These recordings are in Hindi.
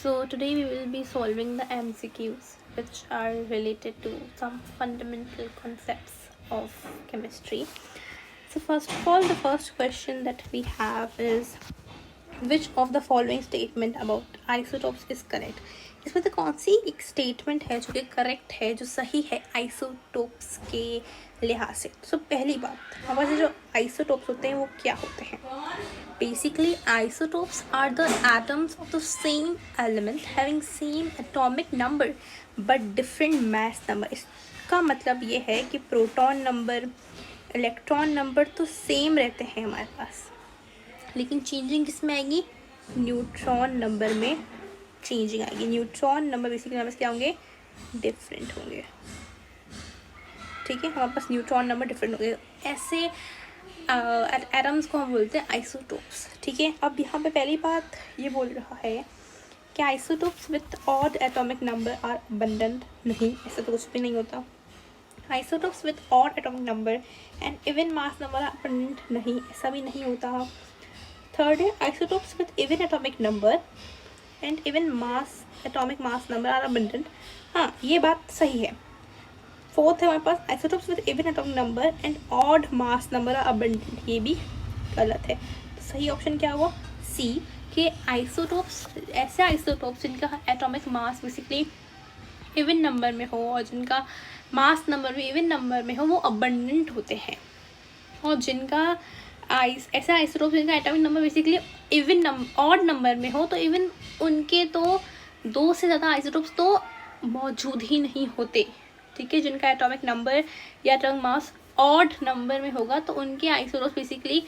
So today we will be solving the MCQs which are related to some fundamental concepts of chemistry. So first of all, the first question that we have is which of the following statement about isotopes is correct. इसमें तो कौन सी एक स्टेटमेंट है जो कि करेक्ट है, जो सही है आइसोटोप्स के लिहाज से. तो पहली बात, हमारे पास जो आइसोटोप्स होते हैं वो क्या होते हैं. Basically, isotopes are the atoms of the same element having same atomic number but different mass number. इसका मतलब ये है कि प्रोटॉन नंबर, इलेक्ट्रॉन नंबर तो सेम रहते हैं हमारे पास, लेकिन चेंजिंग किस में आएगी, न्यूट्रॉन नंबर में चेंजिंग आएगी. न्यूट्रॉन नंबर बेसिकली हमारे पास क्या होंगे, डिफरेंट होंगे. ठीक है, हमारे पास न्यूट्रॉन नंबर डिफरेंट होंगे. ऐसे एटम्स को हम बोलते हैं आइसोटोप्स. ठीक है, अब यहाँ पे पहली बात ये बोल रहा है कि isotopes with odd atomic number are abundant. नहीं, ऐसा तो कुछ भी नहीं होता. Isotopes with odd atomic number and even mass number are abundant. नहीं, ऐसा भी नहीं होता. थर्ड है isotopes with even atomic number and even mass atomic mass number are abundant. हाँ, ये बात सही है. फोर्थ है हमारे पास isotopes with even atomic number and odd mass number are abundant. ये भी गलत है. तो सही ऑप्शन क्या हुआ, सी, कि आइसोटोप्स, ऐसे आइसोटोप्स जिनका atomic mass basically even number में हो और जिनका मास नंबर भी इवन नंबर में हो, वो अबंडेंट होते हैं. और जिनका ऐसे आइसोटोप्स जिनका atomic number basically even odd number में हो, तो इवन उनके तो दो से ज़्यादा आइसोटोप्स तो मौजूद ही नहीं होते. ठीक है, जिनका एटॉमिक नंबर या एटॉमिक मास ऑड नंबर में होगा तो उनके आइसोटोप्स बेसिकली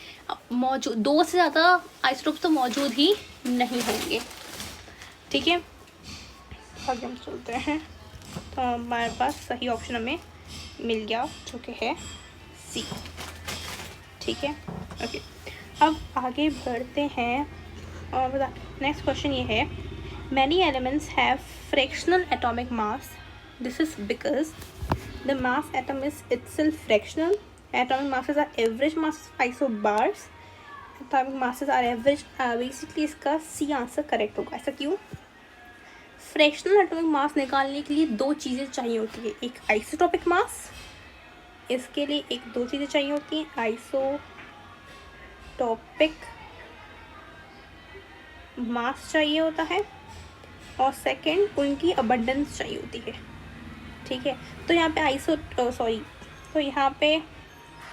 मौजूद, दो से ज़्यादा आइसोटोप्स तो मौजूद ही नहीं होंगे. ठीक है, आगे हम चलते हैं. तो हमारे पास सही ऑप्शन हमें मिल गया जो कि है सी. ठीक है, ओके. अब आगे बढ़ते हैं और नेक्स्ट क्वेश्चन ये है, many elements have fractional atomic mass. This is because the mass atom is itself fractional. Atomic masses are average masses of isobars. Atomic masses are average. Basically इसका C आंसर करेक्ट होगा. ऐसा क्यों? फ्रैक्शनल एटॉमिक मास निकालने के लिए दो चीज़ें चाहिए होती है. एक आइसोटॉपिक मास, इसके लिए एक दो चीज़ें चाहिए होती हैं, आइसोटॉपिक मास चाहिए होता है और सेकंड उनकी अबंडेंस चाहिए होती है. ठीक है, तो यहाँ पे तो यहाँ पे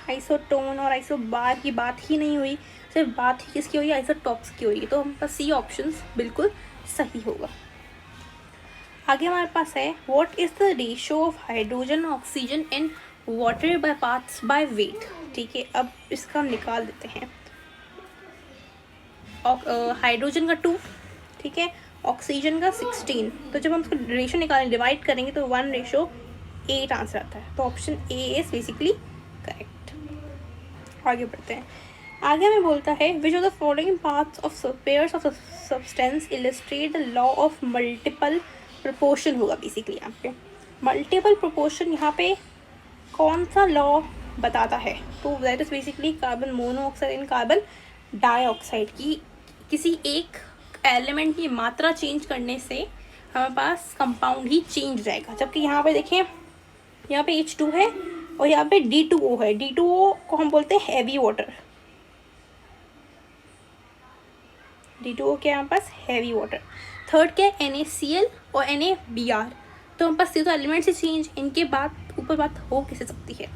आइसोटोन और आइसोबार की बात ही नहीं हुई, सिर्फ बात ही किसकी हुई, आइसोटॉप्स की हुई. तो हमारे पास सी ऑप्शन बिल्कुल सही होगा. आगे हमारे पास है, what is the ratio of hydrogen oxygen in water by parts by weight. ठीक है, अब इसका हम निकाल देते हैं. हाइड्रोजन का 2, ठीक है, ऑक्सीजन का 16. तो जब हम उसको रेशियो निकालें, डिवाइड करेंगे तो 1:8 आंसर आता है. तो option A is basically correct. आगे बढ़ते हैं. आगे हमें बोलता है, which of the following parts of pairs of substance illustrate the law of multiple proportion. होगा बेसिकली यहाँ पे मल्टीपल प्रोपोर्शन. यहाँ पे कौन सा लॉ बताता है, तो that is basically carbon monoxide and carbon dioxide की किसी एक एलिमेंट की मात्रा चेंज करने से हमारे पास कंपाउंड ही चेंज जाएगा. जबकि यहाँ पे देखें, यहाँ पे H2 है और यहाँ पे D2O है. D2O को हम बोलते हैं हैवी वाटर. D2O क्या है हमारे पास, हैवी वाटर. थर्ड क्या है, NaCl और NaBr. तो हमारे पास ये तो एलिमेंट से चेंज, इनके बाद ऊपर बात हो कैसे सकती है.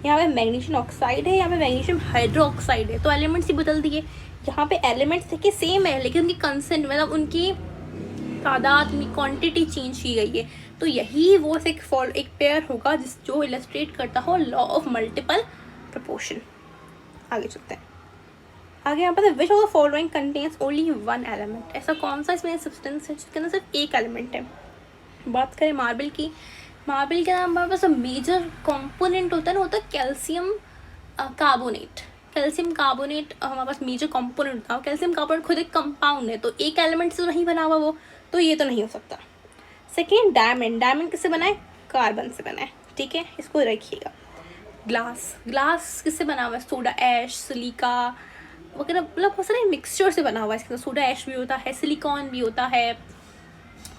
यहाँ पे मैग्नीशियम ऑक्साइड है, यहाँ पे मैग्नीशियम हाइड्रोक्साइड है, तो एलिमेंट्स ही बदल दिए. यहाँ पे एलिमेंट्स देखिए सेम है, लेकिन उनकी कंसेंट मतलब उनकी तादाद, उनकी क्वांटिटी चेंज की गई है. तो यही वो एक पेयर होगा जो इलस्ट्रेट करता हो लॉ ऑफ मल्टीपल प्रोपोर्शन. आगे चलते हैं. आगे यहाँ पर विच of the following contains only one element. ऐसा कौन सा इसमें सब्सटेंस है जिसके अंदर सिर्फ एक एलिमेंट है. बात करें मार्बल की, मार्बल के अंदर हमारे पास मेजर कंपोनेंट होता है ना, होता है कैल्शियम कार्बोनेट. कैल्शियम कार्बोनेट हमारे पास मेजर कंपोनेंट होता है. कैल्शियम कार्बोनेट खुद एक कंपाउंड है, तो एक एलिमेंट से तो नहीं बना हुआ वो, तो ये तो नहीं हो सकता. Second, diamond. डायमंड किससे बना है, कार्बन से बना है. ठीक है, इसको रखिएगा. ग्लास, ग्लास किससे बना हुआ है, सोडा ऐश, सिलिका वगैरह, मतलब बहुत सारे मिक्सचर से बना हुआ है. इसके अंदर सोडा ऐश भी होता है, सिलिकॉन भी होता है,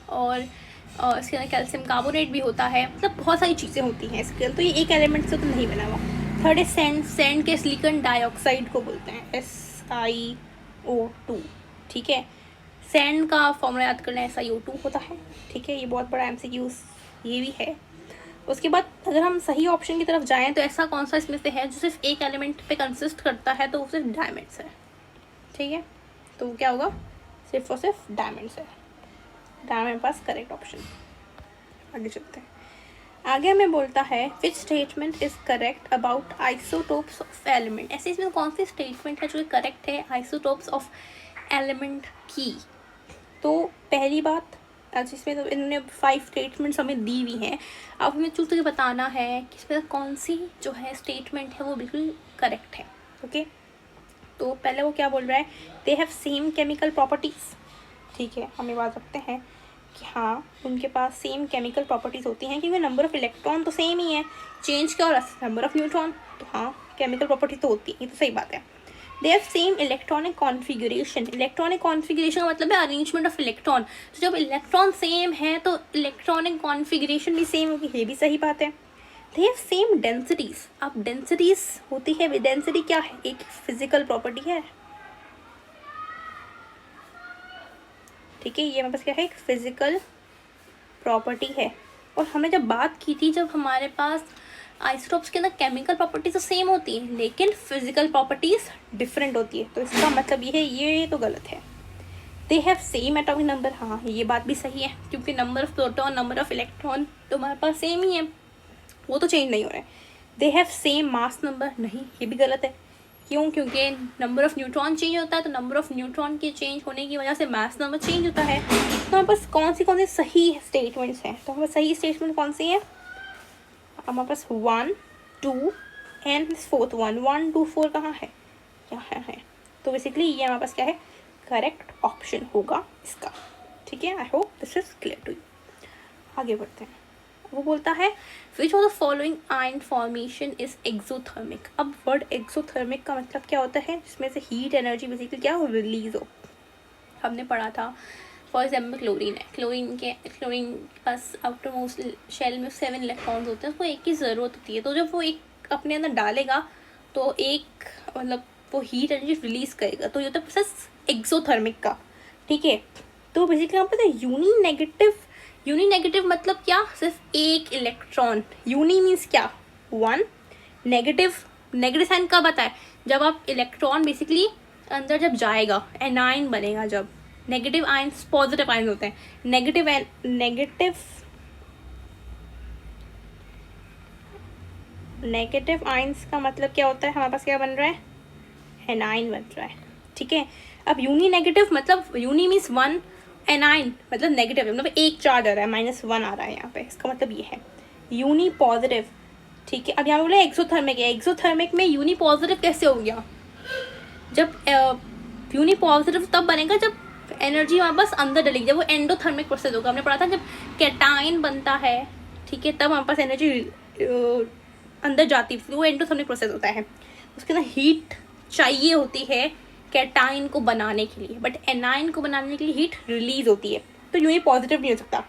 और इसके अंदर कैल्शियम कार्बोनेट भी होता है, मतलब बहुत सारी चीज़ें होती हैं इसके अंदर। तो ये एक एलिमेंट से तो नहीं बना हुआ। थर्ड है सैंड। सैंड के सिलिकॉन डाइऑक्साइड को बोलते हैं, SiO2, ठीक है। सैंड का फॉर्मूला याद करना है, SiO2 होता है, ठीक है। ये बहुत बड़ा MCQ ये भी है। उसके बाद अगर हम सही ऑप्शन की तरफ जाएं तो ऐसा कौन सा इसमें से है जो सिर्फ एक एलिमेंट पे कंसिस्ट करता है, तो वो सिर्फ डायमंड्स है, ठीक है। तो क्या होगा, सिर्फ और सिर्फ डायमंड्स है। डायमंड पास करेक्ट ऑप्शन। आगे चलते हैं। आगे हमें बोलता है which statement is correct about isotopes of element. ऐसे इसमें कौन सी स्टेटमेंट है जो करेक्ट है आइसोटोप्स ऑफ एलिमेंट की। तो पहली बात, जिसमें तो इन्होंने 5 स्टेटमेंट्स हमें दी हुई हैं। अब हमें चूज करके बताना है कि इसमें कौन सी जो है स्टेटमेंट है वो बिल्कुल करेक्ट है, ओके। तो पहले वो क्या बोल रहा है, they have same chemical properties, ठीक है। हमें बात रखते हैं कि हाँ उनके पास सेम केमिकल प्रॉपर्टीज़ होती हैं, क्योंकि नंबर ऑफ़ इलेक्ट्रॉन तो सेम ही है, चेंज क्या और नंबर ऑफ़ न्यूट्रॉन, तो हाँ केमिकल प्रॉपर्टी तो होती है, ये तो सही बात है। They have same electronic configuration. Electronic configuration का मतलब है अरेंजमेंट ऑफ इलेक्ट्रॉन। तो जब इलेक्ट्रॉन सेम है तो इलेक्ट्रॉनिक कॉन्फ़िगरेशन भी सेम होगी, ये भी सही बात है। They have same densities. अब डेंसिटीज़ होती है, डेंसिटी क्या है, एक फिजिकल प्रॉपर्टी है, ठीक है। ये हमारे पास क्या है, एक फिजिकल प्रॉपर्टी है। और हमने जब बात की थी, जब हमारे पास आइसोटोप्स के अंदर केमिकल प्रॉपर्टीज तो सेम होती है लेकिन फिजिकल प्रॉपर्टीज डिफरेंट होती है, तो इसका मतलब ये है, ये तो गलत है। They have same atomic number, हाँ ये बात भी सही है, क्योंकि number of proton number of electron तो हमारे पास सेम ही है, वो तो चेंज नहीं हो रहा है। They have same mass number, नहीं ये भी गलत है। क्यों, क्योंकि नंबर ऑफ़ न्यूट्रॉन चेंज होता है, तो नंबर ऑफ़ न्यूट्रॉन के चेंज होने की वजह से मास नंबर चेंज होता है। तो हमारे पास कौन सी सही स्टेटमेंट्स हैं, तो हमारे सही स्टेटमेंट कौन सी हैं, हमारे पास 1, 2 एंड फोर्थ 1 2 4 कहाँ है, यहाँ है। तो बेसिकली ये हमारे पास क्या है, करेक्ट ऑप्शन होगा इसका, ठीक है। I hope this is clear to you. आगे बढ़ते हैं। वो बोलता है which of the following ion formation is exothermic. अब वर्ड एक्सोथर्मिक का मतलब क्या होता है, जिसमें से हीट एनर्जी बेसिकली क्या हो, रिलीज हो। हमने पढ़ा था फॉर एग्जाम्पल क्लोरीन है, क्लोरीन के पास आउटर मोस्ट शेल में 7 इलेक्ट्रॉन्स होते हैं, उसको एक की ज़रूरत होती है। तो जब वो एक अपने अंदर डालेगा तो एक मतलब वो हीट एनर्जी रिलीज करेगा, तो ये होता है प्रोसेस एक्सोथर्मिक का, ठीक है। तो बेसिकली यहाँ पर यूनी नेगेटिव मतलब क्या, सिर्फ एक इलेक्ट्रॉन। यूनी मीन्स क्या, 1। नेगेटिव साइन कब आता है, जब आप इलेक्ट्रॉन बेसिकली अंदर जब जाएगा, एनाइन बनेगा जब। नेगेटिव आयंस पॉजिटिव आयंस होते हैं, नेगेटिव आयंस का मतलब क्या होता है, हमारे पास क्या बन रहा है, एनाइन बन रहा है, ठीक है। अब यूनी नेगेटिव मतलब यूनी मीन्स 1, एनाइन मतलब नेगेटिव, मतलब एक चार्ज आ रहा है, -1 आ रहा है यहाँ पे, इसका मतलब ये है। यूनी पॉजिटिव, ठीक है। अब यहाँ बोले एक्सोथर्मिक है, एक्सोथर्मिक में यूनी पॉजिटिव कैसे हो गया, जब यूनी पॉजिटिव तब बनेगा जब एनर्जी हमारे पास अंदर डलेगी, जब वो एंडोथर्मिक प्रोसेस होगा। हमने पढ़ा था जब कैटाइन बनता है, ठीक है, तब हमारे पास एनर्जी अंदर जाती है, वो एंडोथर्मिक प्रोसेस होता है। उसके अंदर हीट चाहिए होती है कैटाइन को बनाने के लिए, बट एनाइन को बनाने के लिए हीट रिलीज होती है। तो यूनी पॉजिटिव नहीं हो सकता,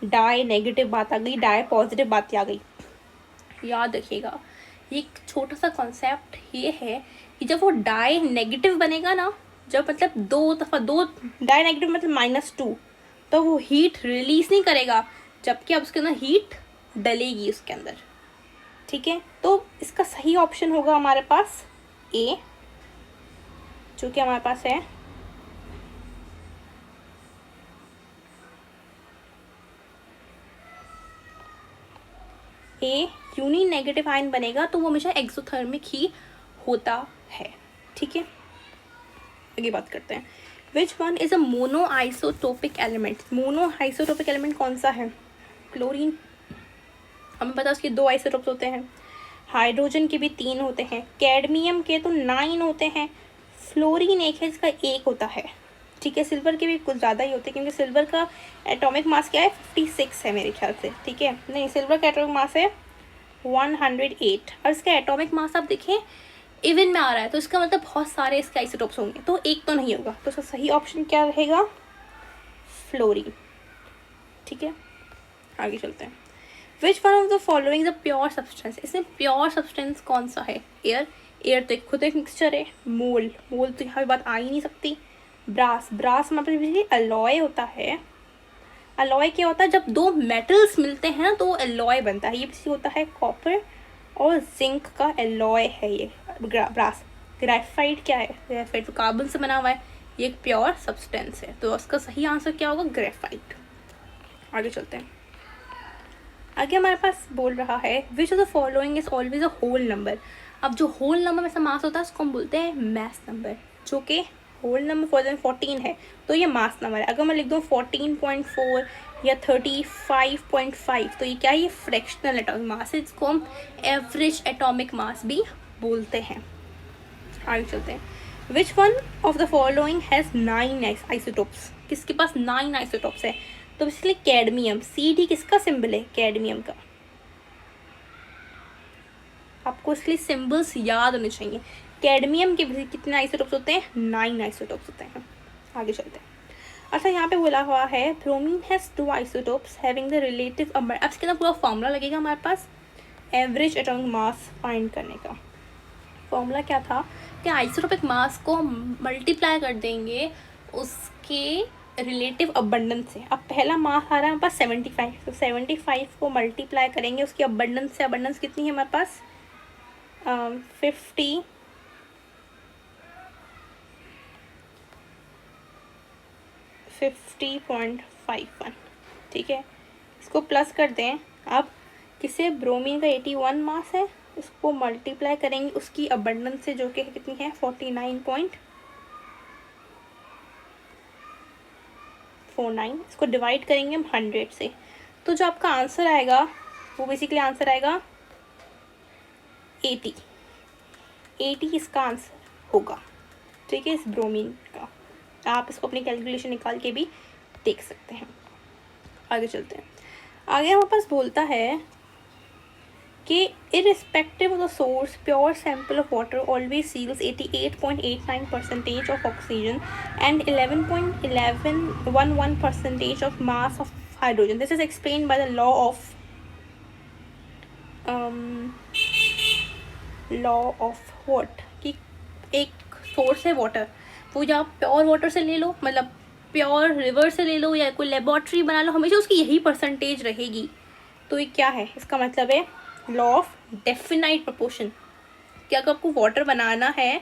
डाई नेगेटिव बात आ गई, डाई पॉजिटिव बात आ गई। याद रखिएगा, ये एक छोटा सा कॉन्सेप्ट ये है कि जब वो डाई नेगेटिव बनेगा ना, जब मतलब 2 डाई नेगेटिव मतलब -2, तो वो हीट रिलीज नहीं करेगा, जबकि अब उसके अंदर हीट डलेगी उसके अंदर, ठीक है। तो इसका सही ऑप्शन होगा हमारे पास ए, जो कि हमारे पास है ए। यूनी नेगेटिव आयन बनेगा तो वो हमेशा एक्सोथर्मिक ही होता है, ठीक है। आगे बात करते हैं, which one is a mono isotopic element. Mono isotopic element कौन सा है, क्लोरीन। हमें पता है उसके 2 आइसोटोप्स होते हैं, हाइड्रोजन के भी 3 होते हैं, कैडमियम के तो 9 होते हैं, फ्लोरीन एक है इसका 1 होता है, ठीक है। सिल्वर के भी कुछ ज़्यादा ही होते हैं, क्योंकि सिल्वर का एटॉमिक मास क्या है, 56 है मेरे ख्याल से, ठीक है। नहीं, सिल्वर का एटॉमिक मास है 108, और इसका एटॉमिक मास आप देखें इवन में आ रहा है, तो इसका मतलब बहुत सारे इसके आइसोटोप्स होंगे, तो एक तो नहीं होगा। तो इसका सही ऑप्शन क्या रहेगा, फ्लोरीन, ठीक है, आगे चलते हैं। Which one of the following the pure substance, इसमें प्योर सब्सटेंस कौन सा है? एयर, एयर तो खुद एक मिक्सचर है। मोल, मोल तो यहाँ बात आ ही नहीं सकती। ब्रास, ब्रास मतलब अलॉय होता है। अलॉय क्या होता है? जब दो मेटल्स मिलते हैं ना तो अलॉय बनता है। ये होता है कॉपर और जिंक का अलॉय है ये ब्रास। ग्रेफाइट क्या है? ग्रेफाइट तो कार्बन से बना हुआ है, ये एक प्योर सब्सटेंस है, तो उसका सही आंसर क्या होगा? ग्रेफाइट। आगे चलते हैं। आगे हमारे पास बोल रहा है which of the following is always a whole number. अब जो होल नंबर में से मास होता है उसको हम बोलते हैं मास नंबर, जो कि होल नंबर फॉर एग्जाम्पल 14 है तो ये मास नंबर है। अगर मैं लिख दूँ 14.4 या 35.5 तो ये क्या है? ये फ्रैक्शनल एटॉमिक मास है, इसको हम एवरेज एटॉमिक मास भी बोलते हैं। आगे चलते हैं। Which one of the following has 9 isotopes, किसके पास 9 आइसोटोप्स है? तो इसलिए कैडमियम, CD किसका सिंबल है? कैडमियम का। आपको इसलिए सिंबल्स याद होने चाहिए। कैडमियम के कितने आइसोटोप्स होते हैं? 9 आइसोटोप्स होते हैं। आगे चलते हैं। अच्छा, यहाँ पे बोला हुआ है bromine has 2 isotopes having the relative. अब इसके अंदर पूरा फॉर्मूला लगेगा हमारे पास एवरेज एटॉमिक मास फाइंड करने का। फॉर्मूला क्या था कि आइसोटोपिक मास को मल्टीप्लाई कर देंगे उसके रिलेटिव अबंडेंस से। अब पहला मास आ रहा है हमारे पास 75, तो 75 को मल्टीप्लाई करेंगे उसकी अबंडेंस से। अबंडेंस कितनी है हमारे पास? 50.51, ठीक है। इसको प्लस कर दें। अब किसे? ब्रोमीन का 81 मास है, इसको मल्टीप्लाई करेंगे उसकी अबंडेंस से जो कि कितनी है? 49.49। इसको डिवाइड करेंगे हम 100 से, तो जो आपका आंसर आएगा वो बेसिकली आंसर आएगा 80। 80 इसका आंसर होगा, ठीक है, इस ब्रोमीन का। आप इसको अपनी कैलकुलेशन निकाल के भी देख सकते हैं। आगे चलते हैं। आगे हमारे पास बोलता है कि irrespective of the source pure sample of water always seals 88.89% of oxygen and 11.11% of mass of hydrogen. This is explain by the law of what, कि एक सोर्स है वाटर, वो या प्योर वाटर से ले लो, मतलब प्योर रिवर से ले लो या कोई लेबोरेटरी बना लो, हमेशा उसकी यही परसेंटेज रहेगी। तो ये क्या है? इसका मतलब है लॉ ऑफ डेफिनाइट प्रोपोर्शन, कि अगर आपको वाटर बनाना है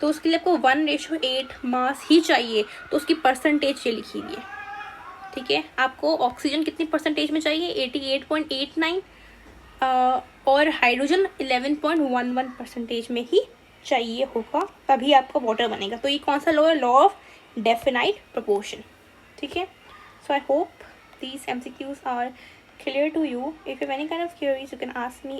तो उसके लिए आपको 1:8 मास ही चाहिए, तो उसकी परसेंटेज ये लिखी हुई है, ठीक है। आपको ऑक्सीजन कितनी परसेंटेज में चाहिए? 88.89 और हाइड्रोजन 11.11% में ही चाहिए होगा, तभी आपका वाटर बनेगा। तो ये कौन सा लॉ है? लॉ ऑफ डेफिनाइट प्रोपोर्शन, ठीक है। So I hope these MCQs are clear to you. If you have any kind of queries, you can ask me